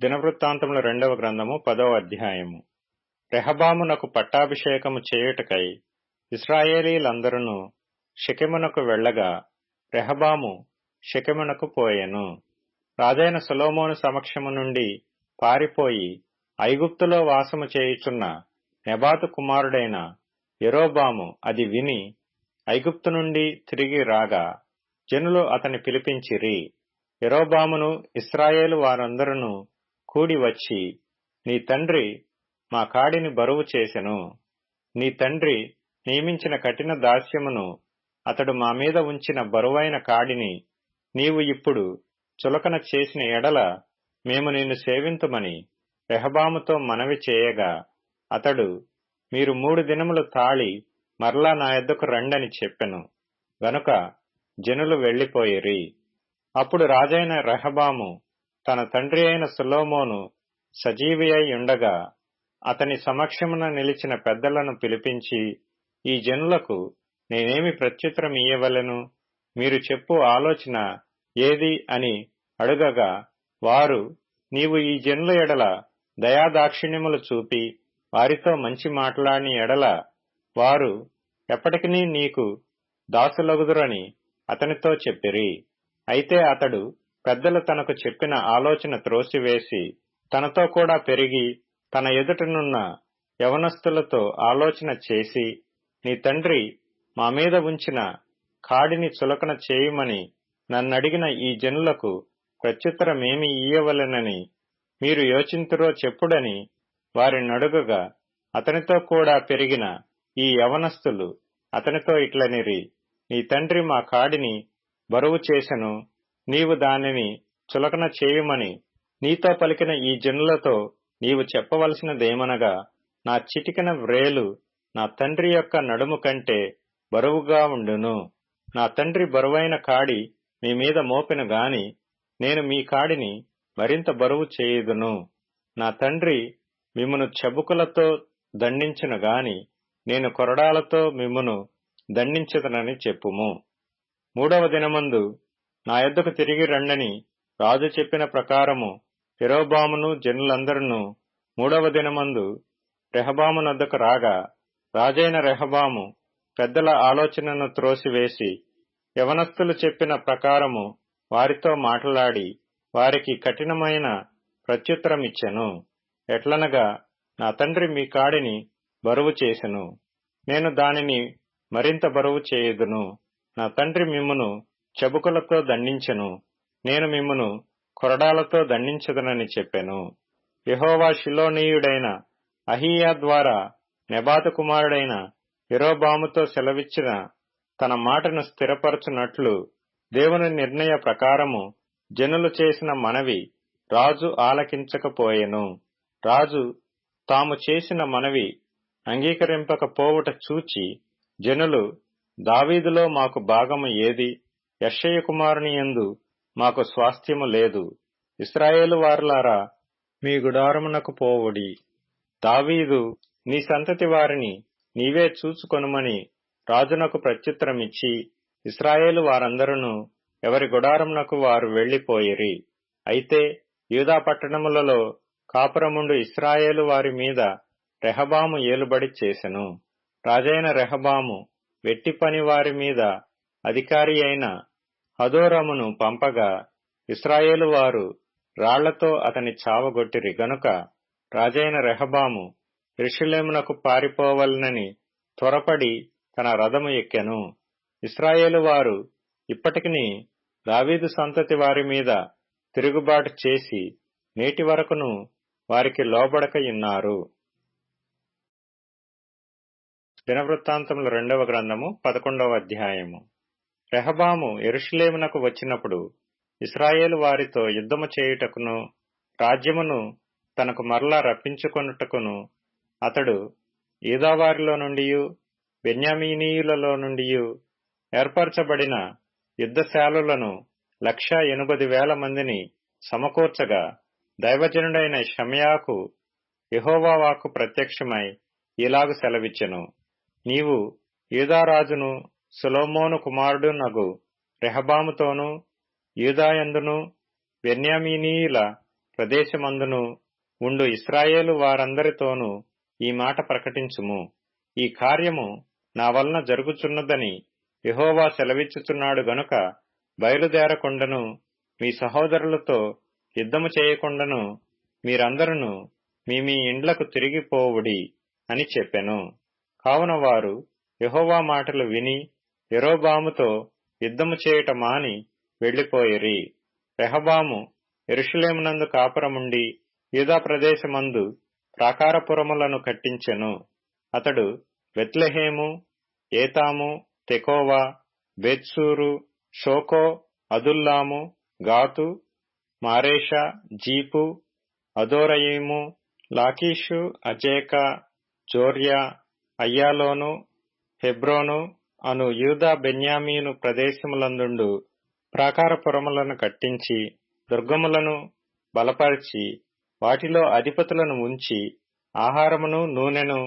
దినవృత్తాంతముల 2వ గ్రంథము 10వ అధ్యాయము. రెహబామునకు పట్టాభిషేకము చేయుటకై ఇశ్రాయేలీలందరును షెకెమునకు వెళ్ళగా రెహబాము షెకెమునకు పోయెను. రాజైన సొలొమోను సమక్షము నుండి పారిపోయి ఐగుప్తులో వాసము చేయుచున్న నెబాతు కుమారుడైన యరొబాము అది విని ఐగుప్తు నుండి తిరిగి రాగా జనులు అతని పిలిపించిరి. యరొబామును ఇశ్రాయేలు వారందరును కూడి వచ్చి, నీ తండ్రి మా కాడిని బరువు చేసెను. నీ తండ్రి నియమించిన కఠిన దాస్యమును అతడు మా మీద ఉంచిన బరువైన కాడిని నీవు ఇప్పుడు చులకన చేసిన ఎడల మేము నిన్ను సేవింతుమని రెహబాముతో మనవి చేయగా అతడు, మీరు 3 దినములు తాళి మరలా నా యొద్దకు రండని చెప్పెను. గనుక జనులు వెళ్లిపోయిరి. అప్పుడు రాజైన రెహబాము తన తండ్రి అయిన సొలొమోను సజీవి అయి ఉండగా అతని సమక్షమున నిలిచిన పెద్దలను పిలిపించి, ఈ జనులకు నేనేమి ప్రత్యుత్తరం ఇయ్యవలెను? మీరు చెప్పు ఆలోచన ఏది అని అడుగగా వారు, నీవు ఈ జనుల ఎడల దయాదాక్షిణ్యములు చూపి వారితో మంచి మాట్లాడిన ఎడల వారు ఎప్పటికినీ నీకు దాసులగుదురని అతనితో చెప్పిరి. అయితే అతడు పెద్దలు తనకు చెప్పిన ఆలోచన త్రోసివేసి తనతో కూడా పెరిగి తన ఎదుటనున్న యవనస్తులతో ఆలోచన చేసి, నీ తండ్రి మా మీద ఉంచిన కాడిని చులకన చేయుమని నన్నడిగిన ఈ జనులకు ప్రత్యుత్తరమేమి ఇయ్యవలెనని మీరు యోచింతురో చెప్పుడని వారినడుగగా అతనితో కూడా పెరిగిన ఈ యవనస్తులు అతనితో ఇట్లనిరి, నీ తండ్రి మా కాడిని బరువు చేసెను, నీవు దానిని చులకన చేయుమని నీతో పలికిన ఈ జనులతో నీవు చెప్పవలసినదేమనగా, నా చిటికెన వ్రేలు నా తండ్రి యొక్క నడుము కంటే బరువుగా ఉండును. నా తండ్రి బరువైన కాడి మీ మీద మోపెను గాని నేను మీ కాడిని మరింత బరువు చేయుదును. నా తండ్రి మిమ్మును చెబుకులతో దండించును గాని నేను కొరడాలతో మిమ్మును దండించెదనని చెప్పుము. 3వ దినమందు నా యొద్దకు తిరిగి రండని రాజు చెప్పిన ప్రకారము యరొబామును జనులందరూ 3వ దినమందు రెహబామునొద్దకు రాగా రాజైన రెహబాము పెద్దల ఆలోచనను త్రోసివేసి యవనస్తులు చెప్పిన ప్రకారము వారితో మాట్లాడి వారికి కఠినమైన ప్రత్యుత్తరమిచ్చెను. ఎట్లనగా, నా తండ్రి మీ కాడిని బరువు చేసెను, నేను దానిని మరింత బరువు చేయుదును. నా తండ్రి మిమ్మును చెబుకులతో దండించెను, నేను మిమ్మును కొరడాలతో దండించదనని చెప్పెను. యెహోవా షిలోనీయుడైన అహీయా ద్వారా నెబాతు కుమారుడైన యరొబాముతో సెలవిచ్చిన తన మాటను స్థిరపరచునట్లు దేవుని నిర్ణయ ప్రకారము జనులు చేసిన మనవి రాజు ఆలకించకపోయెను. రాజు తాము చేసిన మనవి అంగీకరింపకపోవుట చూచి జనులు, దావీదులో మాకు భాగము ఏది? యెష్షయి కుమారుని యందు మాకు స్వాస్థ్యము లేదు. ఇశ్రాయేలు వారులారా, మీ గుడారమునకు పోవుడి. దావీదు నీ సంతతి వారిని నీవే చూచుకొనుమని రాజునకు ప్రత్యుత్తరమిచ్చి ఇశ్రాయేలు వారందరూ ఎవరి గుడారమునకు వారు వెళ్లిపోయిరి. అయితే యూదా పట్టణములలో కాపురముండు ఇశ్రాయేలు వారి మీద రెహబాము ఏలుబడి చేసెను. రాజైన రెహబాము వెట్టి పని వారి మీద అధికారి అయిన హదోరమును పంపగా ఇశ్రాయేలు వారు రాళ్లతో అతని చావగొట్టిరి. గనుక రాజైన రెహబాము యెరూషలేమునకు పారిపోవలనని త్వరపడి తన రథము ఎక్కెను. ఇశ్రాయేలు వారు ఇప్పటికిని దావీదు సంతతి వారి మీద తిరుగుబాటు చేసి నేటి వరకును వారికి లోబడక యున్నారు. దినవృత్తాంతముల 2వ గ్రంథము 11వ అధ్యాయము. రెహబాము యెరూషలేమునకు వచ్చినప్పుడు ఇశ్రాయేలు వారితో యుద్ధము చేయుటకును రాజ్యమును తనకు మరలా రప్పించుకొనుటకును అతడు యూదావారిలో నుండియు బెన్యామీనీయులలో నుండియు ఏర్పరచబడిన యుద్ధశాలులను 180,000 మందిని సమకూర్చగా దైవజనుడైన షమయాకు యెహోవా వాక్కు ప్రత్యక్షమై ఇలాగు సెలవిచ్చెను, నీవు యూదారాజును సొలొమోను కుమారుడునగు రెహబాముతోనూ యూదాయందును బెన్యామీనీయుల ప్రదేశమందును ఉండు ఇశ్రాయేలు వారందరితోనూ ఈ మాట ప్రకటించుము. ఈ కార్యము నా వలన జరుగుచున్నదని యెహోవా సెలవిచ్చుచున్నాడు గనుక బయలుదేరకుండను మీ సహోదరులతో యుద్ధము చేయకుండాను మీరందరూ మీ మీ ఇండ్లకు తిరిగిపోవుడి అని చెప్పెను. కావున వారు యెహోవా మాటలు విని యెరోబాముతో యుద్ధము చేయుట మాని వెళ్లిపోయిరి. రెహబాము యెరూషలేమునందు కాపురముండి యూదా ప్రదేశమందు ప్రాకారపురములను కట్టించెను. అతడు బెత్లెహేము, ఏతాము, తెకోవా, బేత్సూరు, షోకో, అదుల్లాము, గాతు, మారేషా, జీపు, అదోరయీము, లాకీషు, అజేకా, జోర్యా, అయ్యాలోను, హెబ్రోను అను యూదా బెన్యామీను ప్రదేశములందుండు ప్రాకారపురములను కట్టించి దుర్గములను బలపరిచి వాటిలో అధిపతులను ఉంచి ఆహారమును నూనెను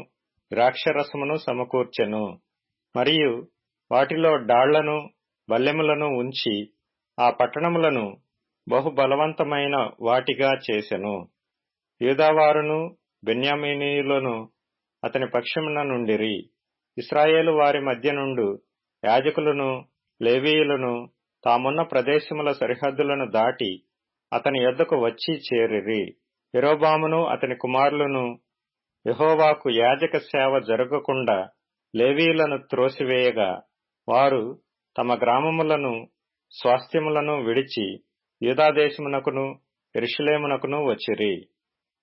ద్రాక్షరసమును సమకూర్చెను. మరియు వాటిలో డాళ్లను బల్లెములను ఉంచి ఆ పట్టణములను బహుబలవంతమైన వాటిగా చేసెను. యూదావారును బెన్యామీనీయులను అతని పక్షమున నుండిరి. ఇశ్రాయేలు వారి మధ్య నుండు యాజకులను లేవీయులను తామున్న ప్రదేశముల సరిహద్దులను దాటి అతని యొద్దకు వచ్చి చేరిరి. యెరోబామును అతని కుమారులను యెహోవాకు యాజక సేవ జరగకుండా లేవీయులను త్రోసివేయగా వారు తమ గ్రామములను స్వాస్థ్యములను విడిచి యూదాదేశమునకును యెరూషలేమునకును వచ్చిరి.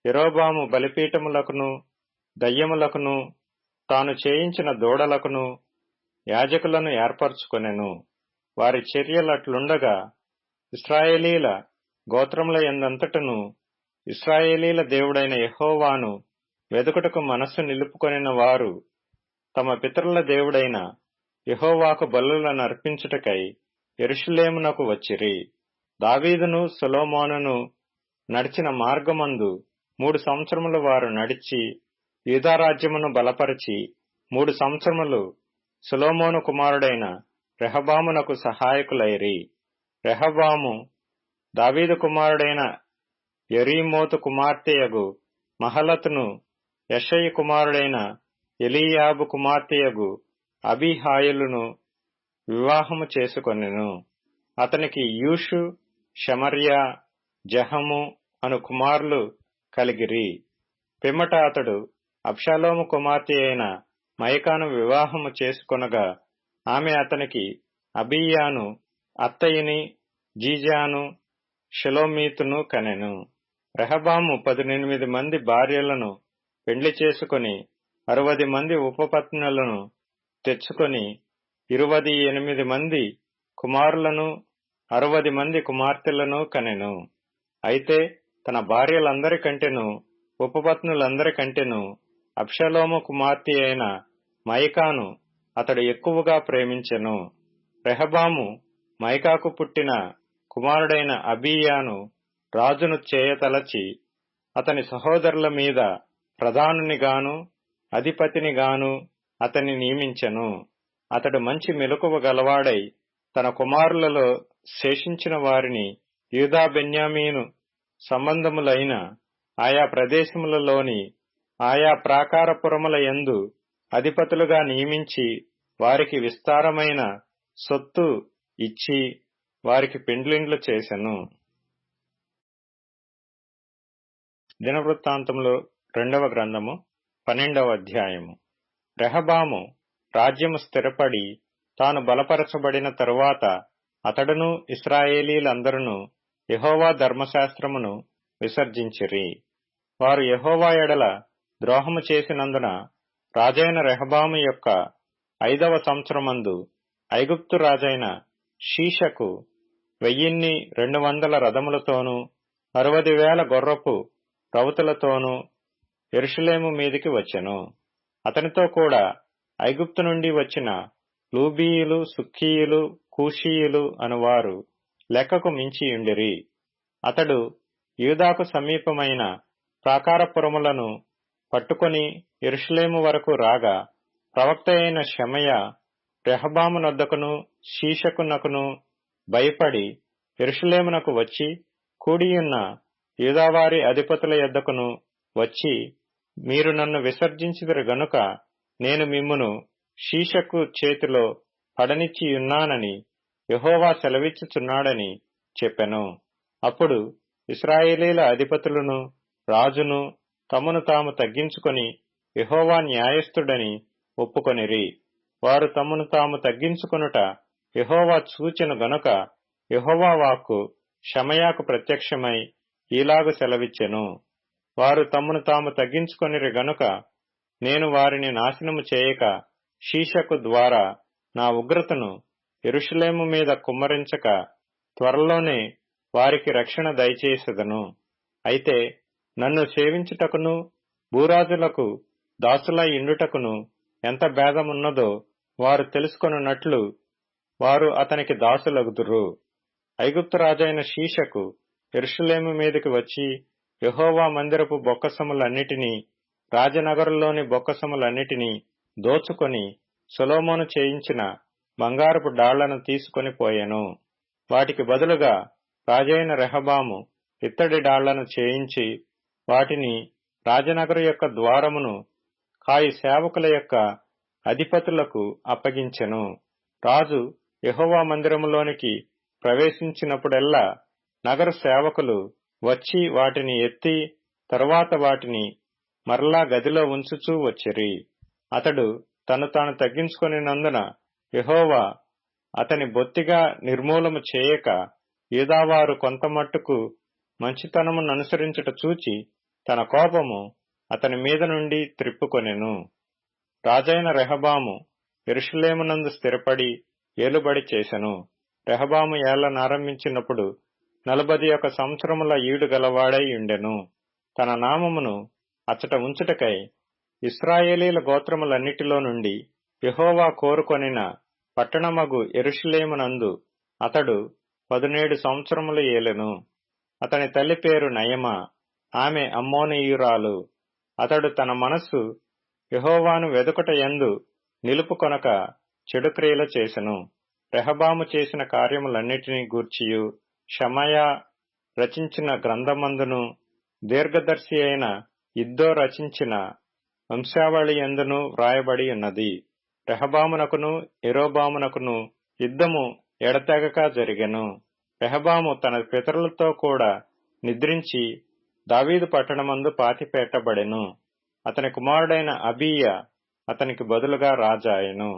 యెరోబాము బలిపీఠములకును దయ్యములకును తాను చేయించిన దూడలకును యాజకులను ఏర్పరచుకొనెను. వారి చర్యలట్లుండగా ఇశ్రాయేలీల గోత్రముల యందంతటను ఇశ్రాయేలీల దేవుడైన యెహోవాను వెదుకుటకు మనస్సు నిలుపుకొనిన వారు తమ పితరుల దేవుడైన యెహోవాకు బలులను అర్పించుటకై యెరూషలేమునకు వచ్చిరి. దావీదును సొలొమోనును నడిచిన మార్గమందు 3 సంవత్సరములు వారు నడిచి యూదారాజ్యమును బలపరిచి 3 సంవత్సరములు సొలొమోను కుమారుడైన రెహబామునకు సహాయకులైరి. రెహబాము దావీదు కుమారుడైన యెరీమోతు కుమార్తెయగు మహలతును యెషయి కుమారుడైన ఎలీయాబు కుమార్తెయగు అబీహాయిలును వివాహము చేసుకొనెను. అతనికి యూషు, షమర్యా, జహము అను కుమారులు కలిగిరి. పిమ్మట అతడు అబ్షాలోము కుమార్తె అయిన మయకాను వివాహము చేసుకొనగా ఆమె అతనికి అబీయాను, అత్తయిని, జీజాను, షెలోమీతును కనెను. రెహబాము 18 మంది భార్యలను పెండ్లి చేసుకొని 60 మంది ఉపపత్నులను తెచ్చుకొని 28 మంది కుమారులను 60 మంది కుమార్తెలను కనెను. అయితే తన భార్యలందరికంటెను ఉపపత్నులందరికంటెను అబ్షాలోము కుమార్తె అయిన మయకాను అతడు ఎక్కువగా ప్రేమించెను. రెహబాము మయకాకు పుట్టిన కుమారుడైన అబీయాను రాజును చేయతలచి అతని సహోదరుల మీద ప్రధానునిగాను అధిపతినిగాను అతన్ని నియమించెను. అతడు మంచి మెలకువ గలవాడై తన కుమారులలో శేషించిన వారిని యూదా బెన్యామీను సంబంధములైన ఆయా ప్రదేశములలోని ఆయా ప్రాకారపురముల యందు అధిపతులుగా నియమించి వారికి విస్తారమైన సొత్తు ఇచ్చి వారికి పెండ్లిండ్లు చేసెను. దినవృత్తాంతములు 2వ గ్రంథము 12వ అధ్యాయము. రెహబాము రాజ్యము స్థిరపడి తాను బలపరచబడిన తరువాత అతడును ఇశ్రాయేలీలందరూ యెహోవా ధర్మశాస్త్రమును విసర్జించిరి. వారు యెహోవా ఎడల ద్రోహము చేసినందున రాజైన రెహబాము యొక్క 5వ సంవత్సరమందు ఐగుప్తు రాజైన షీషకు 1200 రథములతోనూ 60,000 గుర్రపు రౌతులతోనూ యెరూషలేము మీదికి వచ్చెను. అతనితో కూడా ఐగుప్తు నుండి వచ్చిన లూబీయులు, సుక్కీయులు, కూషీయులు అనువారు లెక్కకు మించియుండిరి. అతడు యూదాకు సమీపమైన ప్రాకారపురములను పట్టుకొని యెరూషలేము వరకు రాగా ప్రవక్త అయిన షెమయా రెహబామునొద్దకును షీషకునకును భయపడి యెరూషలేమునకు వచ్చి కూడియున్న యూదావారి అధిపతుల యొద్దకును వచ్చి, మీరు నన్ను విసర్జించితిరి గనుక నేను మిమ్మును షీషకు చేతిలో పడనిచ్చియున్నానని యెహోవా సెలవిచ్చుచున్నాడని చెప్పెను. అప్పుడు ఇశ్రాయేలీల అధిపతులను రాజును తమను తాము తగ్గించుకొని యెహోవా న్యాయస్థుడని ఒప్పుకొనిరి. వారు తమను తాము తగ్గించుకొనుట యెహోవా చూచెను గనుక యెహోవా వాక్కు షమయాకు ప్రత్యక్షమై ఈలాగు సెలవిచ్చెను. వారు తమను తాము తగ్గించుకొనిరి గనుక నేను వారిని నాశనము చేయక షీషకు ద్వారా నా ఉగ్రతను యెరూషలేము మీద కుమ్మరించక త్వరలోనే వారికి రక్షణ దయచేసెదను. అయితే నన్ను సేవించుటకును భూరాజులకు దాసులై ఇండుటకును ఎంత భేదమున్నదో వారు తెలుసుకొనున్నట్లు వారు అతనికి దాసులగుదురు. ఐగుప్తు రాజైన షీషకు యెరూషలేము మీదకి వచ్చి యెహోవా మందిరపు బొక్కసములన్నిటినీ రాజనగరులోని బొక్కసములన్నిటినీ దోచుకొని సొలొమోను చేయించిన బంగారపు డాళ్లను తీసుకొని పోయెను. వాటికి బదులుగా రాజైన రెహబాము ఇత్తడి డాళ్లను చేయించి వాటిని రాజనగరు యొక్క ద్వారమును కాయి సేవకుల యొక్క అధిపతులకు అప్పగించెను. రాజు యెహోవా మందిరములోనికి ప్రవేశించినప్పుడెల్లా నగర సేవకులు వచ్చి వాటిని ఎత్తి తరువాత వాటిని మరలా గదిలో ఉంచుచూ వచ్చిరి. అతడు తను తాను తగ్గించుకొనినందున యెహోవా అతని బొత్తిగా నిర్మూలము చేయక యూదావారు కొంతమట్టుకు మంచితనముననుసరించుట చూచి తన కోపము అతని మీద నుండి త్రిప్పుకొనెను. రాజైన రెహబాము యెరూషలేమునందు స్థిరపడి ఏలుబడి చేసెను. రెహబాము ఏలనారంభించినప్పుడు 41 సంవత్సరముల ఈడు గలవాడై ఉండెను. తన నామమును అచ్చట ఉంచుటకై ఇశ్రాయేలీల గోత్రములన్నిటిలో నుండి యెహోవా కోరుకొనిన పట్టణమగు యెరూషలేమునందు అతడు 17 సంవత్సరములు ఏలెను. అతని తల్లి పేరు నయమా, ఆమె అమ్మోనీయురాలు. అతడు తన మనస్సు యెహోవాను వెదుకుట యందు నిలుపుకొనక చెడు క్రియలు చేసెను. రెహబాము చేసిన కార్యములన్నిటినీ గూర్చియు షమయా రచించిన గ్రంథమందును దీర్ఘదర్శి అయిన ఇద్దో రచించిన వంశావళి యందును వ్రాయబడి ఉన్నది. రెహబామునకును యెరోబామునకును యుద్ధము ఎడతెగక జరిగెను. రెహబాము తన పితరులతో కూడా నిద్రించి దావీదు పట్టణమందు పాతిపెట్టబడెను. అతని కుమారుడైన అబీయా అతనికి బదులుగా రాజాయెను.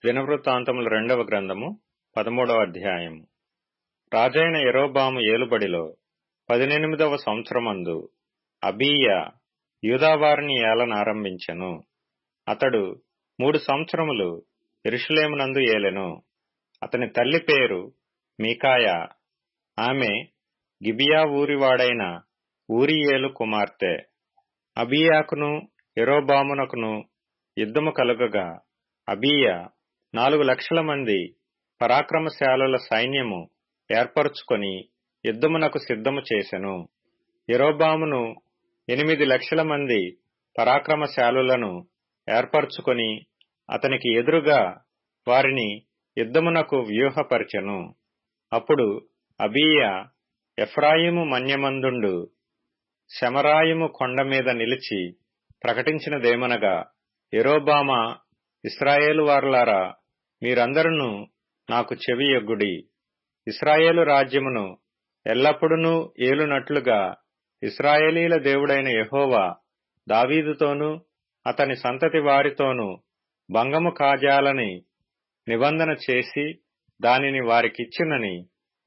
దినవృత్తాంతముల 2వ గ్రంథము 13వ అధ్యాయము. రాజైన యెరోబాము ఏలుబడిలో 18వ సంవత్సరమందు అబీయా యూదావారిని ఏలనారంభించెను. అతడు 3 సంవత్సరములు యెరూషలేమునందు ఏలెను. అతని తల్లి పేరు మీకాయా, ఆమె గిబియా ఊరివాడైన ఊరియేలు కుమార్తె. అబీయాకును యెరోబామునకును యుద్ధము కలుగగా అబీయా 4 లక్షల మంది పరాక్రమశాలుల సైన్యము ఏర్పరచుకొని యుద్ధమునకు సిద్ధము చేసెను. యెరోబామును 8 లక్షల మంది పరాక్రమశాలులను ఏర్పరచుకొని అతనికి ఎదురుగా వారిని యుద్ధమునకు వ్యూహపరచెను. అప్పుడు అబీయా ఎఫ్రాయిము మన్యమందుండు శమరాయిము కొండ మీద నిలిచి ప్రకటించినదేమనగా, యెరోబామా, ఇశ్రాయేలు వారలారా, మీరందరూ నాకు చెవియొగ్గుడి. ఇశ్రాయేలు రాజ్యమును ఎల్లప్పుడూ ఏలునట్లుగా ఇశ్రాయేలీల దేవుడైన యెహోవా దావీదుతోనూ అతని సంతతి వారితోనూ భంగము కాజాలని నిబంధన చేసి దానిని వారికిచ్చునని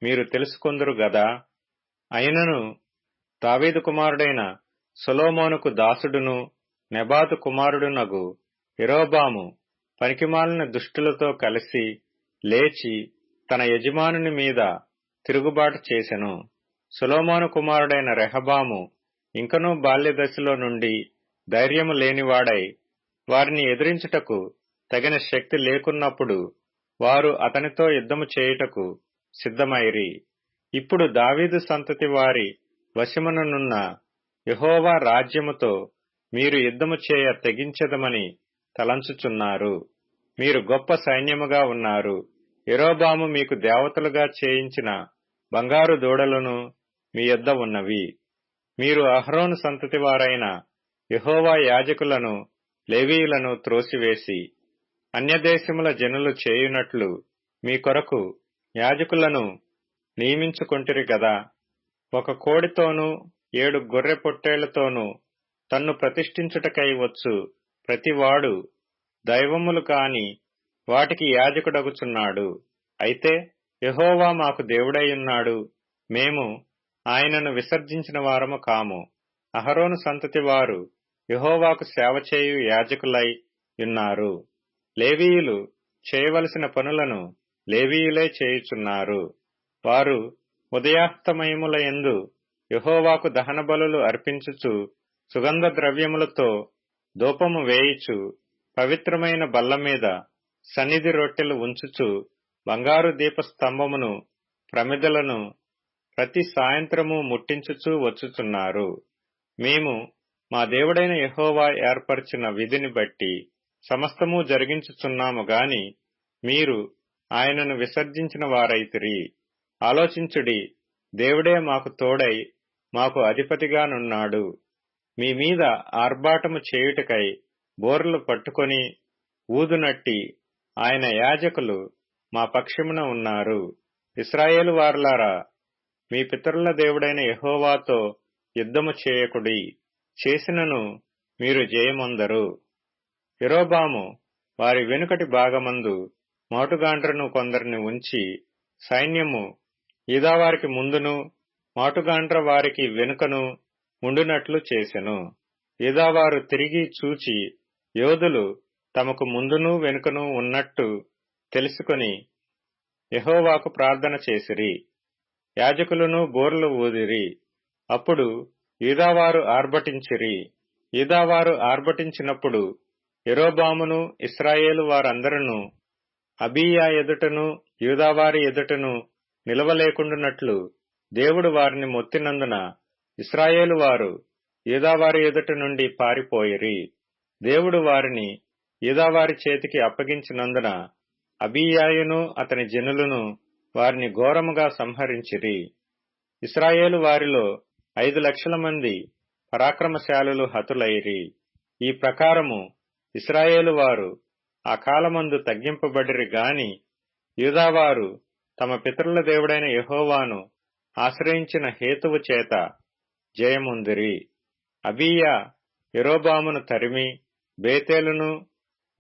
మీరు తెలుసుకొందురు గదా. అయినను దావీదు కుమారుడైన సొలొమోనుకు దాసుడును నెబాతు కుమారుడునగు యెరోబాము పనికిమాలిన దుష్టులతో కలిసి లేచి తన యజమానుని మీద తిరుగుబాటు చేసెను. సొలొమోను కుమారుడైన రెహబాము ఇంకనూ బాల్యదశలో నుండి ధైర్యము లేనివాడై వారిని ఎదిరించుటకు తగిన శక్తి లేకున్నప్పుడు వారు అతనితో యుద్ధము చేయుటకు సిద్ధమైరి. ఇప్పుడు దావీదు సంతతి వారి వశముననున్న యెహోవా రాజ్యముతో మీరు యుద్ధము చేయ తెగించెదమని తలంచుచున్నారు. మీరు గొప్ప సైన్యముగా ఉన్నారు. యెరోబాము మీకు దేవతలుగా చేయించిన బంగారు దూడలను మీ యొద్ద ఉన్నవి. మీరు అహరోను సంతతి వారైన యెహోవా యాజకులను లేవీయులను త్రోసివేసి అన్యదేశముల జనులు చేయునట్లు మీ కొరకు యాజకులను నియమించుకొంటిరి గదా. ఒక కోడితోనూ 7 గొర్రె పొట్టేళ్లతోనూ తన్ను ప్రతిష్ఠించుటకై వచ్చు ప్రతివాడు దైవములు కాని వాటికి యాజకుడగుచున్నాడు. అయితే యెహోవా మాకు దేవుడైయున్నాడు, మేము ఆయనను విసర్జించిన వారము కాము. అహరోను సంతతి వారు యెహోవాకు సేవ చేయు యాజకులై యున్నారు. లేవీయులు చేయవలసిన పనులను లేవీయులే చేయుచున్నారు. వారు ఉదయాస్తమయములయందు యెహోవాకు దహన బలులు అర్పించుచు సుగంధ ద్రవ్యములతో ధూపము వేయుచు పవిత్రమైన బల్ల మీద సన్నిధి రొట్టెలు ఉంచుచు బంగారు దీపస్తంభమును ప్రమిదలను ప్రతి సాయంత్రము ముట్టించుచూ వచ్చుచున్నారు. మేము మా దేవుడైన యెహోవా ఏర్పరచిన విధిని బట్టి సమస్తము జరిగించుచున్నాము గాని మీరు ఆయనను విసర్జించిన వారైతిరి. ఆలోచించుడి, దేవుడే మాకు తోడై మాకు అధిపతిగానున్నాడు. మీ మీద ఆర్భాటము చేయుటకై బోర్లు పట్టుకొని ఊదునట్టి ఆయన యాజకులు మా పక్షమున ఉన్నారు. ఇశ్రాయేలు వారలారా, మీ పితరుల దేవుడైన యెహోవాతో యుద్ధము చేయకుడి, చేసినను మీరు జయమొందరు. యెరోబాము వారి వెనుకటి భాగమందు మాటుగాండ్రను కొందరిని ఉంచి సైన్యము యూదావారికి ముందును మాటుగాండ్ర వారికి వెనుకను ఉండునట్లు చేసెను. యూదావారు తిరిగి చూచి యోధులు తమకు ముందును వెనుకను ఉన్నట్టు తెలుసుకొని యెహోవాకు ప్రార్థన చేసిరి. యాజకులను బోర్లు ఊదిరి. అప్పుడు యూదావారు ఆర్భటించిరి. యూదావారు ఆర్భటించినప్పుడు యెరోబామును ఇశ్రాయేలు వారందరూ అబీయా ఎదుటను యూదావారి ఎదుటను నిలవలేకుండునట్లు దేవుడు వారిని మొత్తినందున ఇశ్రాయేలు వారు యూదావారి ఎదుట నుండి పారిపోయిరి. దేవుడు వారిని యూదావారి చేతికి అప్పగించినందున అబీయాయును అతని జనులను వారిని ఘోరముగా సంహరించిరి. ఇశ్రాయేలు వారిలో 5,00,000 మంది పరాక్రమశాలులు హతులైరి. ఈ ప్రకారము ఇశ్రాయేలు వారు ఆ కాలమందు తగ్గింపబడిరి గాని యూదావారు తమ పితరుల దేవుడైన యెహోవాను ఆశ్రయించిన హేతువు చేత జయముందిరి. అబీయా యెరోబామును తరిమి బేతేలును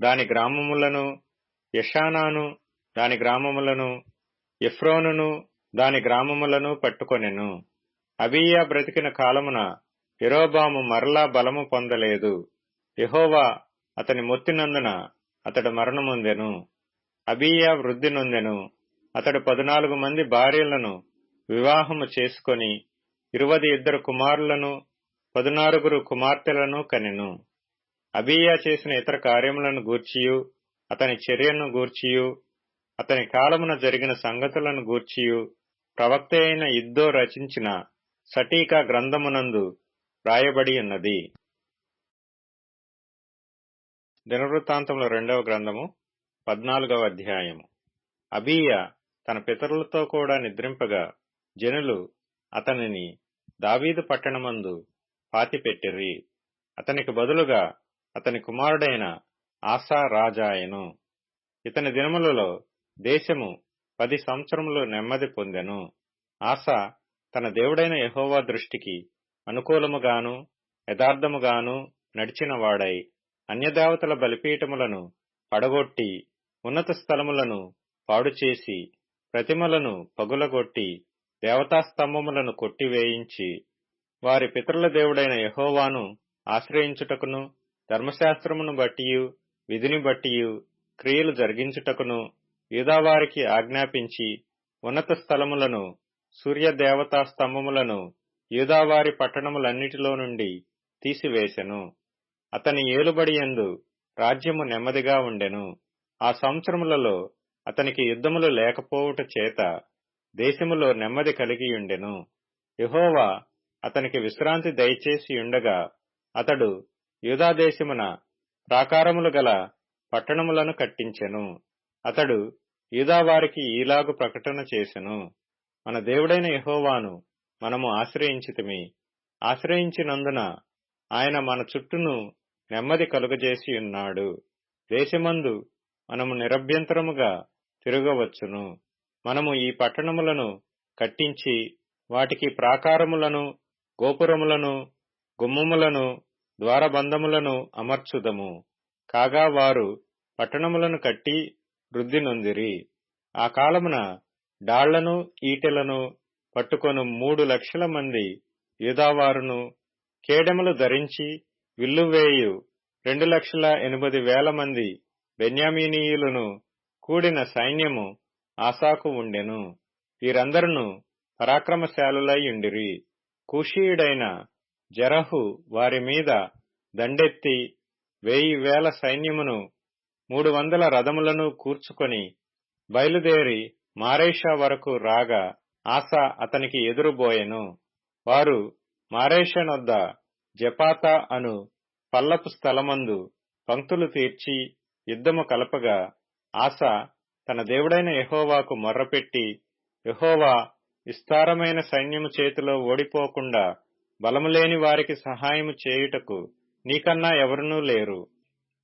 దాని గ్రామములను, యెషానాను దాని గ్రామములను, ఎఫ్రోనును దాని గ్రామములను పట్టుకొనెను. అబీయా బ్రతికిన కాలమున యెరోబాము మరలా బలము పొందలేదు. యెహోవా అతని మొత్తినందున అతడు మరణమొందెను. అబీయా వృద్ధి నొందెను. అతడు 14 మంది భార్యలను వివాహము చేసుకొని 22 కుమారులను 16 కుమార్తెలను కనెను. అబీయా చేసిన ఇతర కార్యములను గూర్చియు అతని చర్యను గూర్చియు అతని కాలమున జరిగిన సంగతులను గూర్చియు ప్రవక్త అయిన ఇద్దో రచించిన సటీకా గ్రంథమునందు రాయబడి ఉన్నది. దినవృత్తాంతముల 2వ గ్రంథము 14వ అధ్యాయము. అబీయా తన పితరులతో కూడా నిద్రింపగా జనులు అతనిని దావీదు పట్టణమందు పాతిపెట్టిరి. అతనికి బదులుగా అతని కుమారుడైన ఆసా రాజాయెను. ఇతని దినములలో దేశము 10 సంవత్సరములు నెమ్మది పొందెను. ఆసా తన దేవుడైన యెహోవా దృష్టికి అనుకూలముగాను యథార్థముగాను నడిచినవాడై అన్యదేవతల బలిపీఠములను పడగొట్టి ఉన్నత స్థలములను పాడుచేసి ప్రతిమలను పగులగొట్టి దేవతాస్తంభములను కొట్టివేయించి వారి పితరుల దేవుడైన యెహోవాను ఆశ్రయించుటకును ధర్మశాస్త్రమును బట్టియు విధిని బట్టియు క్రియలు జరిగించుటకును యూదావారికి ఆజ్ఞాపించి ఉన్నత స్థలములను సూర్యదేవతా స్తంభములను యూదావారి పట్టణములన్నిటిలో నుండి తీసివేసెను. అతని ఏలుబడియందు రాజ్యము నెమ్మదిగా ఉండెను. ఆ సంవత్సరములలో అతనికి యుద్ధములు లేకపోవుట చేత దేశములో నెమ్మది కలిగియుండెను. యెహోవా అతనికి విశ్రాంతి దయచేసి ఉండగా అతడు యూదాదేశమున ప్రాకారములు గల పట్టణములను కట్టించెను. అతడు యూదావారికి ఈలాగు ప్రకటన చేసెను: మన దేవుడైన యెహోవాను మనము ఆశ్రయించితిమి. ఆశ్రయించినందున ఆయన మన చుట్టూను నెమ్మది కలుగజేసి ఉన్నాడు. దేశమందు మనము నిరభ్యంతరముగా తిరగవచ్చును. మనము ఈ పట్టణములను కట్టించి వాటికి ప్రాకారములను, గోపురములను, గుమ్మములను, ద్వారబంధములను అమర్చుదము. కాగా వారు పట్టణములను కట్టి వృద్ధి నొందిరి. ఆ కాలమున డాళ్లను, ఈటెలను పట్టుకొను 3,00,000 మంది యూదావారును, కేడెములు ధరించి విల్లువేయు 2,80,000 మంది బెన్యామీనీయులను కూడిన సైన్యము ఆసాకు ఉండెను. వీరందరును పరాక్రమశాలులై ఉండిరి. కూషీయుడైన జెరహు వారి మీద దండెత్తి 1,000 సైన్యమును 300 రథములను కూర్చుకొని బయలుదేరి మారేషా వరకు రాగా ఆసా అతనికి ఎదురుబోయెను. వారు మారేషానొద్ద జపాతా అను పల్లపు స్థలమందు పంక్తులు తీర్చి యుద్ధము కలపగా ఆసా తన దేవుడైన యెహోవాకు మొర్రపెట్టి, యెహోవా, విస్తారమైన సైన్యము చేతిలో ఓడిపోకుండా బలములేని వారికి సహాయము చేయుటకు నీకన్నా ఎవరునూ లేరు.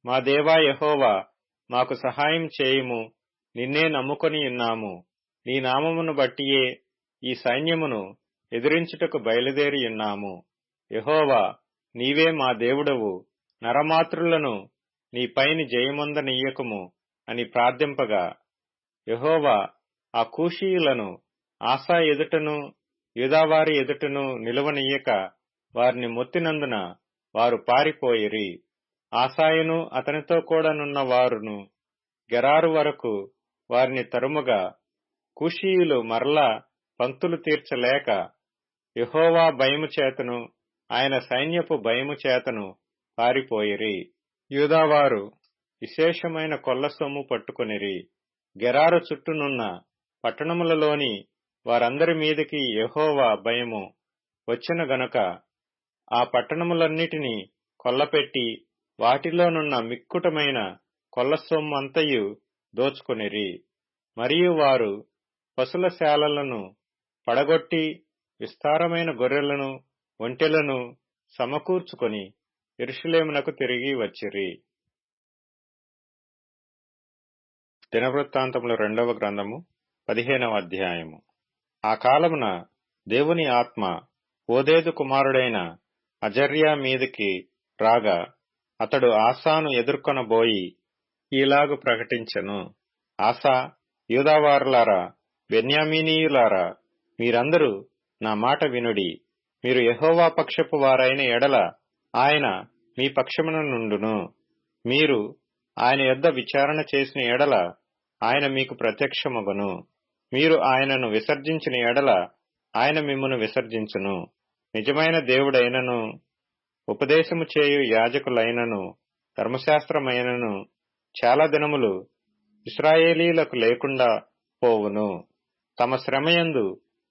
మా దేవా యెహోవా, మాకు సహాయం చేయుము. నిన్నే నమ్ముకొని ఉన్నాము. నీ నామమును బట్టియే ఈ సైన్యమును ఎదిరించుటకు బయలుదేరి ఉన్నాము. యెహోవా, నీవే మా దేవుడవు. నరమాతృలను నీ పైని జయమొందనీయకుము అని ప్రార్థింపగా యెహోవా ఆ కూషీయులను ఆసా ఎదుటను, యూదావారి ఎదుటను నిలువనీయక వారిని మొత్తినందున వారు పారిపోయిరి. ఆసాయును అతనితో కూడానున్న వారును గెరారు వరకు వారిని తరుముగా కూషీయులు మరలా పంక్తులు తీర్చలేక యెహోవా భయము చేతను ఆయన సైన్యపు భయము చేతను పారిపోయిరి. యూదావారు విశేషమైన కొల్ల సొమ్ము పట్టుకొనిరి. గెరారు చుట్టూనున్న పట్టణములలోని వారందరి మీదికి యెహోవా భయము వచ్చిన గనుక ఆ పట్టణములన్నిటినీ కొల్లపెట్టి వాటిలోనున్న మిక్కుటమైన కొల్ల సొమ్మంతయు దోచుకొనిరి. మరియు వారు పశుల శాలలను పడగొట్టి విస్తారమైన గొర్రెలను, ఒంటెలను సమకూర్చుకొని యెరూషలేమునకు తిరిగి వచ్చిరి. దినవృత్తాంతముల 2వ గ్రంథము 15వ అధ్యాయము. ఆ కాలమున దేవుని ఆత్మ ఓదేదు కుమారుడైన అజర్యా మీదికి రాగా అతడు ఆసాను ఎదుర్కొనబోయి ఈలాగు ప్రకటించెను. ఆసా, యూదావారులారా, బెన్యామీనీయులారా, మీరందరూ నా మాట వినుడి. మీరు యెహోవా పక్షపు వారైన ఎడల ఆయన మీ పక్షమున నుండును. మీరు ఆయన యొద్ద విచారణ చేసిన ఎడల ఆయన మీకు ప్రత్యక్షమగును. మీరు ఆయనను విసర్జించిన ఎడల ఆయన మిమ్మును విసర్జించును. నిజమైన దేవుడైనను, ఉపదేశము చేయు యాజకులైనను, ధర్మశాస్త్రమైనను చాలా దినములు ఇశ్రాయేలీలకు లేకుండా పోవును. తమ శ్రమయందు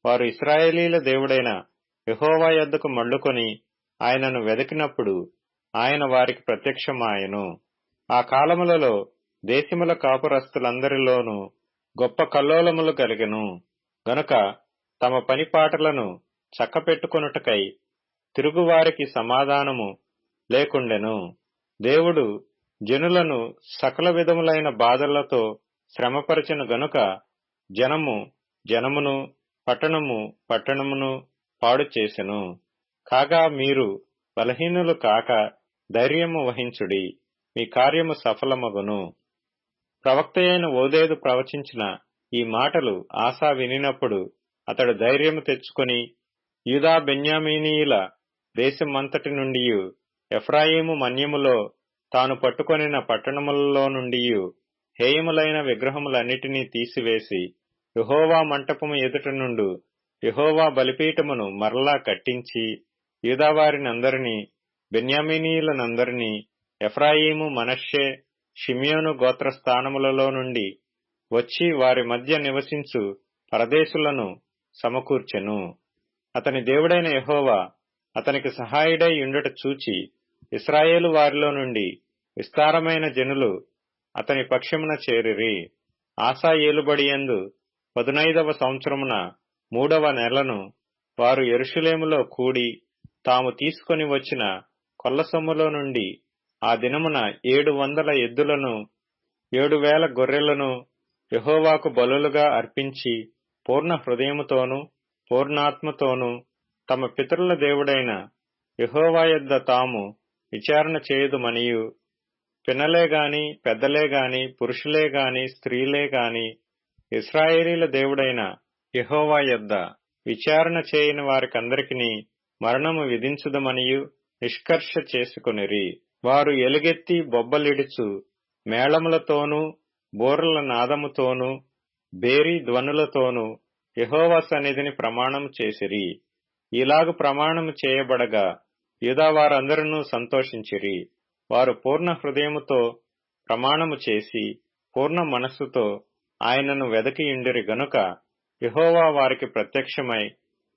వారు ఇశ్రాయేలీల దేవుడైన యెహోవా యొద్దకు మళ్ళుకొని ఆయనను వెదకినప్పుడు ఆయన వారికి ప్రత్యక్షమాయెను. ఆ కాలములలో దేశముల కాపురస్తులందరిలోనూ గొప్ప కల్లోలములు కలిగెను గనుక తమ పనిపాటలను చక్కపెట్టుకొనుటకై తిరుగువారికి సమాధానము లేకుండెను. దేవుడు జనులను సకల విధములైన బాధలతో శ్రమపరచిన గనుక జనము జనమును, పట్టణము పట్టణమును పాడు చేసెను. కాగా మీరు బలహీనులు కాక ధైర్యము వహించుడి, మీ కార్యము సఫలమగును. ప్రవక్తయైన ఓదేదు ప్రవచించిన ఈ మాటలు ఆసా వినినప్పుడు అతడు ధైర్యము తెచ్చుకొని యూదా బెన్యామీనీయుల దేశమంతటి నుండియు ఎఫ్రాయిము మన్యములో తాను పట్టుకొనిన పట్టణములలో నుండియు హేయములైన విగ్రహములన్నిటినీ తీసివేసి యెహోవా మంటపము ఎదుట నుండు యెహోవా బలిపీఠమును మరలా కట్టించి యూదావారినందరినీ, బెన్యామీనీయులనందరినీ, ఎఫ్రాయిము, మనష్షే, షిమ్యోను గోత్రస్థానములలో నుండి వచ్చి వారి మధ్య నివసించు పరదేశులను సమకూర్చెను. అతని దేవుడైన యెహోవా అతనికి సహాయుడై యుండుట చూచి ఇశ్రాయేలు వారిలో నుండి విస్తారమైన జనులు అతని పక్షమున చేరిరి. ఆసా ఏలుబడియందు 15వ సంవత్సరమున 3వ నెలను వారు యెరూషలేములో కూడి తాము తీసుకొని వచ్చిన కొల్లసొమ్ములో నుండి ఆ దినమున 700 ఎద్దులను 7,000 గొర్రెలను యెహోవాకు బలులుగా అర్పించి పూర్ణ హృదయముతోనూ పూర్ణాత్మతోనూ తమ పితరుల దేవుడైన యెహోవా యొద్ద తాము విచారణ చేయుదుమనియు, పిన్నలేగాని పెద్దలేగాని పురుషులేగాని స్త్రీలేగాని ఇశ్రాయేలీల దేవుడైన యెహోవా యొద్ద విచారణ చేయని వారికందరికిని మరణము విధించుదమనియు నిష్కర్ష చేసుకొనిరి. వారు ఎలుగెత్తి బొబ్బలిడుచు మేళములతోనూ బూరల నాదముతోనూ భేరీ ధ్వనులతోనూ యెహోవా సన్నిధిని ప్రమాణము చేసిరి. ఇలాగు ప్రమాణము చేయబడగా యూదావారందరూ సంతోషించిరి. వారు పూర్ణ హృదయముతో ప్రమాణము చేసి పూర్ణ మనస్సుతో ఆయనను వెదకియుండిరి గనుక యెహోవా వారికి ప్రత్యక్షమై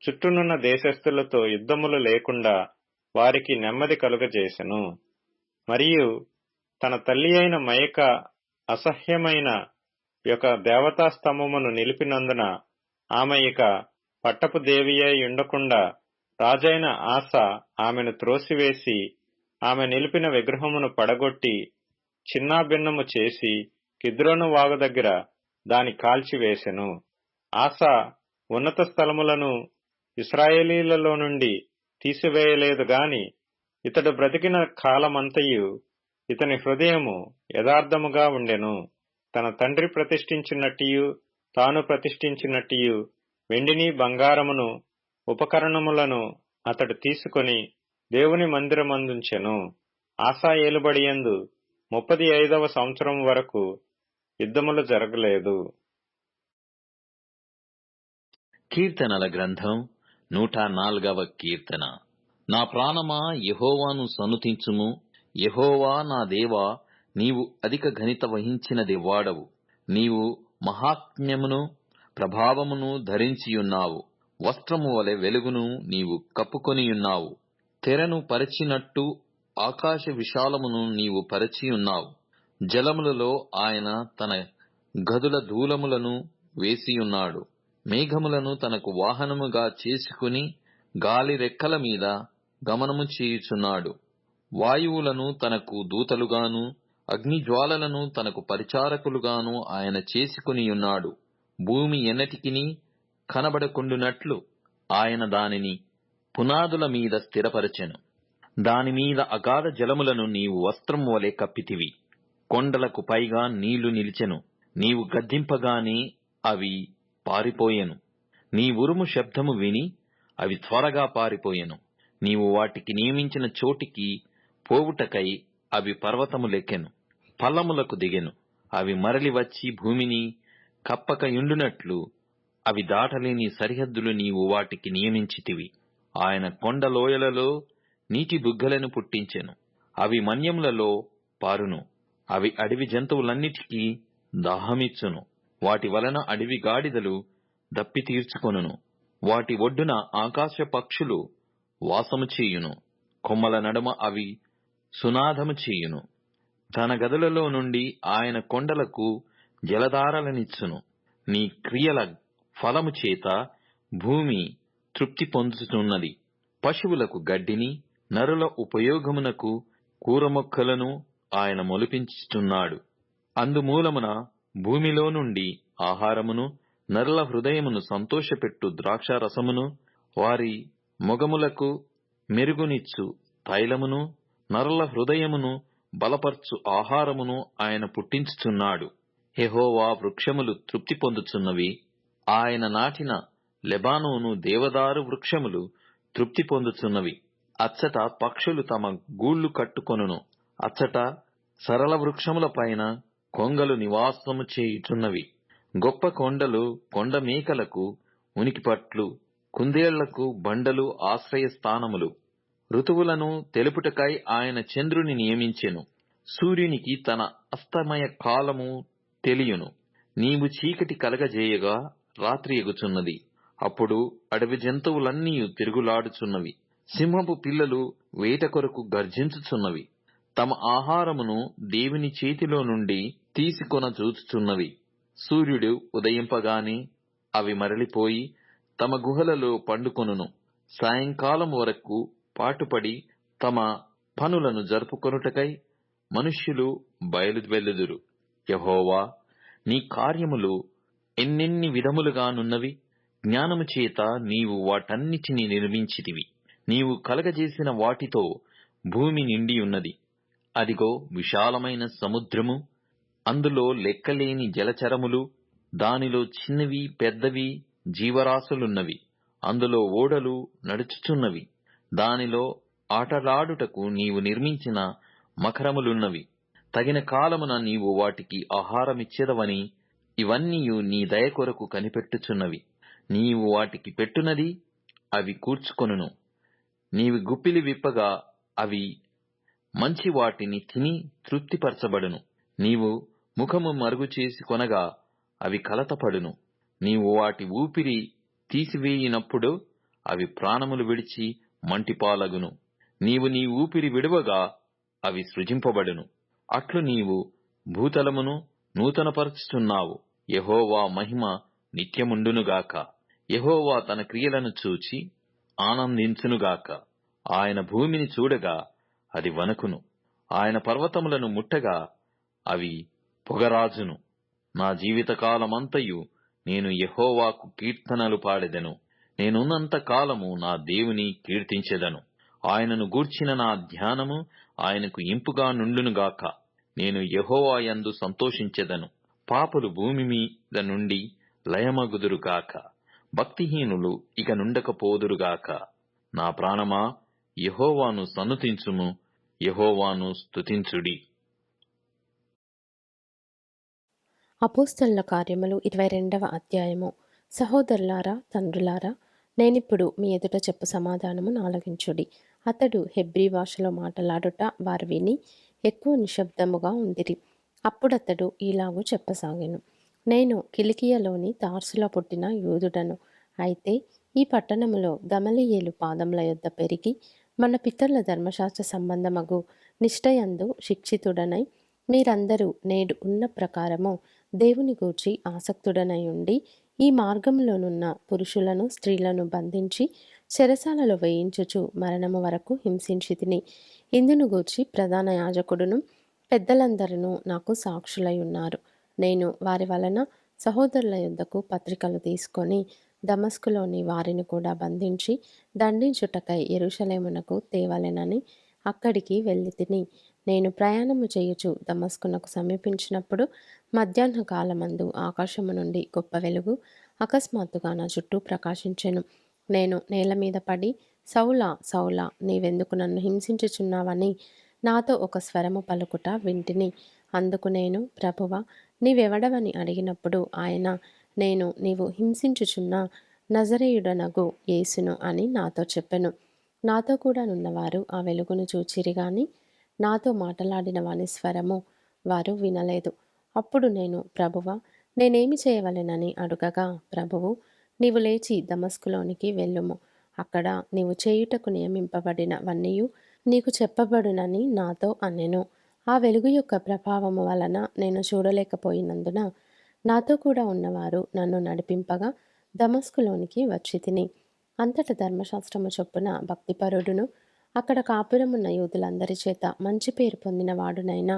చుట్టూనున్న దేశస్థులతో యుద్ధములు లేకుండా వారికి నెమ్మది కలుగజేసెను. మరియు తన తల్లి అయిన మయక అసహ్యమైన యొక్క దేవతా స్తంభమును నిలిపినందున ఆమె ఇక పట్టపు దేవియై ఉండకుండా రాజైన ఆస ఆమెను త్రోసివేసి ఆమె నిలిపిన విగ్రహమును పడగొట్టి చిన్నాభిన్నము చేసి కిద్రోను వాగు దగ్గర దాని కాల్చివేసెను. ఆస ఉన్నత స్థలములను ఇశ్రాయేలీలలో నుండి తీసివేయలేదు గాని ఇతడు బ్రతికిన కాలమంతయు ఇతని హృదయము యథార్థముగా ఉండెను. తన తండ్రి ప్రతిష్ఠించినట్టియు తాను ప్రతిష్ఠించినట్టియు వెండిని బంగారమును ఉపకరణములను అతడు తీసుకొని దేవుని మందిరమందుంచెను. ఆసా ఏలుబడియందు 35వ సంవత్సరం వరకు యుద్ధములు జరగలేదు. కీర్తనల గ్రంథం 104వ కీర్తన. నా ప్రాణమా యెహోవాను సన్నుతించుము. యెహోవా నా దేవా, నీవు అధిక ఘనత వహించినది వాడవు. నీవు మహాత్మ్యమును ప్రభావమును ధరించియున్నావు. వస్త్రము వలె వెలుగును నీవు కప్పుకొనియున్నావు. తెరను పరిచినట్టు ఆకాశ విశాలమును నీవు పరిచియున్నావు. జలములలో ఆయన తన గదుల దూలములను వేసియున్నాడు. మేఘములను తనకు వాహనముగా చేసుకుని గాలి రెక్కల మీద గమనము చేయుచున్నాడు. వాయువులను తనకు దూతలుగాను అగ్నిజ్వాలలను తనకు పరిచారకులుగాను ఆయన చేసుకునియున్నాడు. భూమి ఎన్నటికిని కనబడకుండునట్లు ఆయన దానిని పునాదుల మీద స్థిరపరచెను. దానిమీద అగాధ జలములను నీవు వస్త్రము వలె కప్పితివి. కొండలకు పైగా నీళ్లు నిలిచెను. నీవు గద్దింపగానే అవి పారిపోయెను. నీ ఉరుము శబ్దము విని అవి త్వరగా పారిపోయెను. నీవు వాటికి నియమించిన చోటికి పోవుటకై అవి పర్వతములెక్కెను, పల్లములకు దిగెను. అవి మరలి వచ్చి భూమిని కప్పకయుండునట్లు అవి దాటలేని సరిహద్దులు నీవు వాటికి నియమించితివి. ఆయన కొండలోయలలో నీటి బుగ్గలను పుట్టించెను. అవి మన్యములలో పారును. అవి అడవి జంతువులన్నిటికీ దాహమిచ్చును. వాటి వలన అడవి గాడిదలు దప్పి తీర్చుకొనును. వాటి ఒడ్డున ఆకాశ పక్షులు వాసము చేయును. కొమ్మల నడుమ అవి సునాదము చేయును. తన గదులలో నుండి ఆయన కొండలకు జలధారలనిచ్చును. నీ క్రియల ఫలము చేత భూమి తృప్తి పొందుతున్నది. పశువులకు గడ్డిని, నరుల ఉపయోగమునకు కూరమొక్కలను ఆయన మొలిపించుచున్నాడు. అందుమూలమున భూమిలో నుండి ఆహారమును, నరుల హృదయమును సంతోషపెట్టు ద్రాక్షారసమును, వారి మొగములకు మెరుగునిచ్చు తైలమును, నరుల హృదయమును బలపర్చు ఆహారమును ఆయన పుట్టించుచున్నాడు. యెహోవా వృక్షములు తృప్తి పొందుచున్నవి. ఆయన నాటిన లెబానోను దేవదారు వృక్షములు తృప్తి పొందుచున్నవి. అచ్చట పక్షులు తమ గూళ్లు కట్టుకొనును. అచ్చట సరళ వృక్షముల పైన కొంగలు నివాసము చేయుచున్నవి. గొప్ప కొండలు కొండ మేకలకు ఉనికిపట్లు, కుందేళ్లకు బండలు ఆశ్రయస్థానములు. ఋతువులను తెలుపుటకై ఆయన చంద్రుని నియమించెను. సూర్యునికి తన అస్తమయ కాలము తెలియును. నీవు చీకటి కలగజేయగా రాత్రి ఎగుచున్నది. అప్పుడు అడవి జంతువులన్నీ తిరుగులాడుచున్నవి. సింహపు పిల్లలు వేట కొరకు గర్జించుచున్నవి. తమ ఆహారమును దేవుని చేతిలో నుండి తీసుకొన చూచుచున్నవి. సూర్యుడు ఉదయింపగానే అవి మరలిపోయి తమ గుహలలో పండుకొనును. సాయంకాలం వరకు పాటుపడి తమ పనులను జరుపుకొనుటకై మనుష్యులు బయలువెల్లుదురు. యెహోవా, నీ కార్యములు ఎన్నెన్ని విధములుగానున్నవి! జ్ఞానము చేత నీవు వాటన్నిటినీ నిర్మించితివి. నీవు కలగజేసిన వాటితో భూమి నిండియున్నది. అదిగో, విశాలమైన సముద్రము, అందులో లెక్కలేని జలచరములు, దానిలో చిన్నవి పెద్దవి జీవరాశులున్నవి. అందులో ఓడలు నడుచుచున్నవి. దానిలో ఆటలాడుటకు నీవు నిర్మించిన మకరములున్నవి. తగిన కాలమున నీవు వాటికి ఆహారమిచ్చెదవని ఇవన్నీయు నీ దయ కొరకు కనిపెట్టుచున్నవి. నీవు వాటికి పెట్టునది అవి కూర్చుకొనును. నీవు గుప్పిలి విప్పగా అవి మంచి వాటిని తిని తృప్తిపరచబడును. నీవు ముఖము మరుగు చేసి కొనగా అవి కలతపడును. నీవు వాటి ఊపిరి తీసివేయినప్పుడు అవి ప్రాణములు విడిచి మంటిపాలగును. నీవు నీ ఊపిరి విడువగా అవి సృజింపబడును. అట్లు నీవు భూతలమును నూతనపరచుచున్నావు. యెహోవా మహిమ నిత్యముండునుగాక. యెహోవా తన క్రియలను చూచి ఆనందించునుగాక. ఆయన భూమిని చూడగా అది వణకును. ఆయన పర్వతములను ముట్టగా అవి పొగరాజును. నా జీవితకాలమంతయు నేను యెహోవాకు కీర్తనలు పాడెదను. నేనున్నంత కాలము నా దేవుని కీర్తించెదను. ఆయనను గూర్చిన నా ధ్యానము ఆయనకు ఇంపుగా నుండునుగాక. నేను యెహోవా యందు సంతోషించెదను. పాపులు భూమి మీద నుండి లయమగుదురుగాక. భక్తిహీనులు ఇక నుండకపోదురుగాక. నా ప్రాణమా, యెహోవాను సన్నుతించుము. యెహోవాను స్తుతించుడి. అపోస్తలుల కార్యములు 22వ అధ్యాయము. సహోదరులారా, తండ్రులారా, నేనిప్పుడు మీ ఎదుట చెప్పు సమాధానము ఆలకించుడి. అతడు హెబ్రీ భాషలో మాట్లాడుట వారు విని ఎక్కువ నిశ్శబ్దముగా ఉండిరి. అప్పుడతడు ఈలాగు చెప్పసాగెను. నేను కిలికియలోని తార్సులో పుట్టిన యూదుడను. అయితే ఈ పట్టణములో గమలీయేలు పాదముల యొద్ద పెరిగి మన పితరుల ధర్మశాస్త్ర సంబంధమగు నిష్ఠయందు శిక్షితుడనై మీరందరూ నేడు ఉన్న ప్రకారము దేవుని గూర్చి ఆసక్తుడనై ఉండి ఈ మార్గంలోనున్న పురుషులను స్త్రీలను బంధించి చెరసాలలో వేయించుచు మరణము వరకు హింసించి తిని. ఇందును గూర్చి ప్రధాన యాజకుడును పెద్దలందరూ నాకు సాక్షులై ఉన్నారు. నేను వారి వలన సహోదరుల యొద్దకు పత్రికలు తీసుకొని దమస్కులోని వారిని కూడా బంధించి దండించుటకై యెరూషలేమునకు తేవలెనని అక్కడికి వెళ్ళి తిని. నేను ప్రయాణము చేయుచు దమస్కునకు సమీపించినప్పుడు మధ్యాహ్న కాలమందు ఆకాశము నుండి గొప్ప వెలుగు అకస్మాత్తుగా నా చుట్టూ ప్రకాశించెను. నేను నేల మీద పడి, సౌలా సౌలా, నీవెందుకు నన్ను హింసించుచున్నావని నాతో ఒక స్వరము పలుకుట వింటిని. అందుకు నేను, ప్రభువా, నీవెవడవని అడిగినప్పుడు ఆయన, నేను నీవు హింసించుచున్న నజరేయుడనగు యేసును అని నాతో చెప్పెను. నాతో కూడా నున్నవారు ఆ వెలుగును చూచిరి గాని నాతో మాటలాడిన వాని స్వరము వారు వినలేదు. అప్పుడు నేను, ప్రభువా, నేనేమి చేయవలెనని అడుగగా, ప్రభువు, నీవు లేచి దమస్కులోనికి వెళ్ళుము. అక్కడ నీవు చేయుటకు నియమింపబడిన వన్నీయు నీకు చెప్పబడునని నాతో అనెను. ఆ వెలుగు యొక్క ప్రభావము వలన నేను చూడలేకపోయినందున నాతో కూడా ఉన్నవారు నన్ను నడిపింపగా దమస్కులోనికి వచ్చి తిని. అంతట ధర్మశాస్త్రము చొప్పున భక్తిపరుడును అక్కడ కాపురమున్న యూదులందరి చేత మంచి పేరు పొందిన వాడునైనా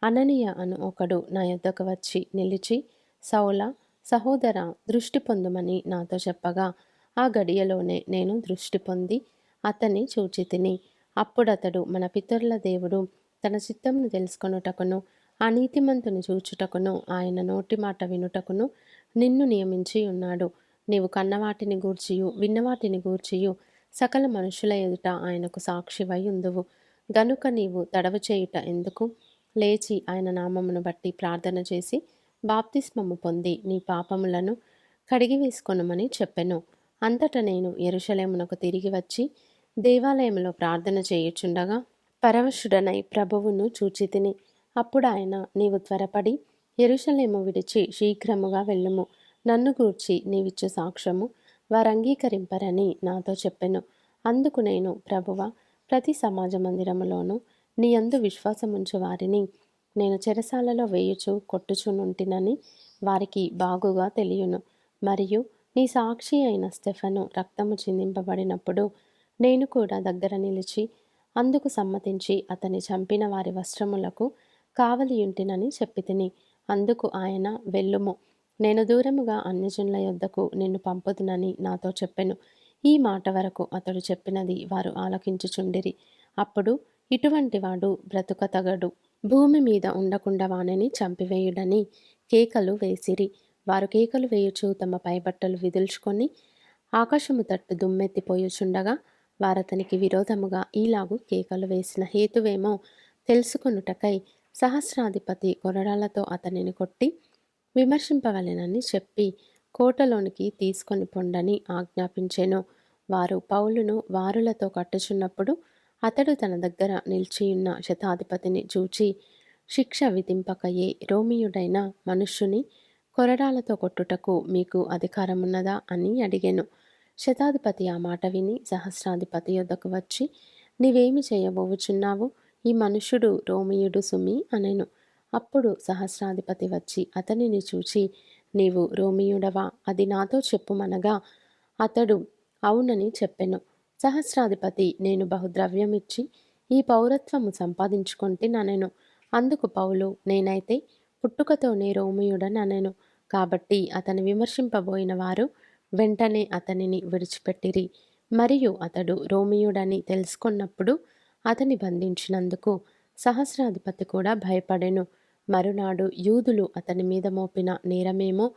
అననీయ అను ఒకడు నా యొద్దకు వచ్చి నిలిచి, సౌలా, సహోదర, దృష్టి పొందుమని నాతో చెప్పగా ఆ గడియలోనే నేను దృష్టి పొంది అతన్ని చూచి తిని. అప్పుడతడు మన పితరుల దేవుడు తన చిత్తమును తెలుసుకొనుటకును ఆ నీతిమంతుని చూచుటకును ఆయన నోటి మాట వినుటకును నిన్ను నియమించి ఉన్నాడు. నీవు కన్నవాటిని గూర్చియు విన్నవాటిని గూర్చియు సకల మనుషుల ఎదుట ఆయనకు సాక్షివై ఉందువు. గనుక నీవు తడవు చేయుట ఎందుకు? లేచి ఆయన నామమును బట్టి ప్రార్థన చేసి బాప్తిస్మము పొంది నీ పాపములను కడిగి వేసుకొనుమని చెప్పెను. అంతటా నేను యెరూషలేమునకు తిరిగి వచ్చి దేవాలయంలో ప్రార్థన చేయుచుండగా పరవశుడనై ప్రభువును చూచి తిని. అప్పుడు ఆయన, నీవు త్వరపడి యెరూషలేము విడిచి శీఘ్రముగా వెళ్ళుము. నన్ను గూర్చి నీవిచ్చు సాక్ష్యము వారంగీకరింపరని నాతో చెప్పెను. అందుకు నేను, ప్రభువా, ప్రతి సమాజ మందిరములోనూ నీ యందు విశ్వాసముంచు వారిని నేను చెరసాలలో వేయుచు కొట్టుచునుంటినని వారికి బాగుగా తెలియను. మరియు నీ సాక్షి అయిన స్టెఫను రక్తము చిందింపబడినప్పుడు నేను కూడా దగ్గర నిలిచి అందుకు సమ్మతించి అతని చంపిన వారి వస్త్రములకు కావలియుంటినని చెప్పి తిని. అందుకు ఆయన, వెళ్ళుము, నేను దూరముగా అన్యజనుల యొద్దకు నిన్ను పంపుదునని నాతో చెప్పెను. ఈ మాట వరకు అతడు చెప్పినది వారు ఆలకించుచుండిరి. అప్పుడు, ఇటువంటి వాడు బ్రతుకతగడు, భూమి మీద ఉండకుండా వానిని చంపివేయుడని కేకలు వేసిరి. వారు కేకలు వేయుచు తమ పైబట్టలు విదుల్చుకొని ఆకాశము తట్టు దుమ్మెత్తిపోయుచుండగా వారతనికి విరోధముగా ఈలాగు కేకలు వేసిన హేతువేమో తెలుసుకొనుటకై సహస్రాధిపతి కొరడాలతో అతనిని కొట్టి విమర్శింపవలెనని చెప్పి కోటలోనికి తీసుకొని పొండని ఆజ్ఞాపించెను. వారు పౌలును వారులతో కట్టుచున్నప్పుడు అతడు తన దగ్గర నిలిచియున్న శతాధిపతిని చూచి, శిక్ష విధింపకయే రోమియుడైన మనుష్యుని కొరడాలతో కొట్టుటకు మీకు అధికారమున్నదా అని అడిగెను. శతాధిపతి ఆ మాట విని సహస్రాధిపతి యొద్దకు వచ్చి, నీవేమి చేయబోవుచున్నావు? ఈ మనుష్యుడు రోమియుడు సుమి అనెను. అప్పుడు సహస్రాధిపతి వచ్చి అతనిని చూచి, నీవు రోమియుడవా? అది నాతో చెప్పుమనగా అతడు అవునని చెప్పెను. సహస్రాధిపతి, నేను బహుద్రవ్యమిచ్చి ఈ పౌరత్వము సంపాదించుకొంటిననెను. అందుకు పౌలు, నేనైతే పుట్టుకతోనే రోమియుడననెను. కాబట్టి అతని విమర్శింపబోయిన వారు వెంటనే అతనిని విడిచిపెట్టిరి. మరియు అతడు రోమియుడని తెలుసుకొన్నప్పుడు అతని బంధించినందుకు సహస్రాధిపతి కూడా భయపడెను. మరునాడు యూదులు అతని మీద మోపిన నేరమేమో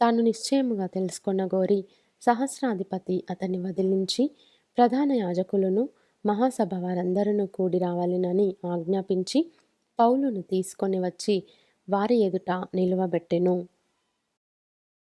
తాను నిశ్చయముగా తెలుసుకొనగోరి సహస్రాధిపతి అతన్ని వదిలించి ప్రధాన యాజకులను మహాసభ వారందరూ కూడి రావాలనని ఆజ్ఞాపించి పౌలును తీసుకొని వచ్చి వారి ఎదుట నిలువబెట్టెను.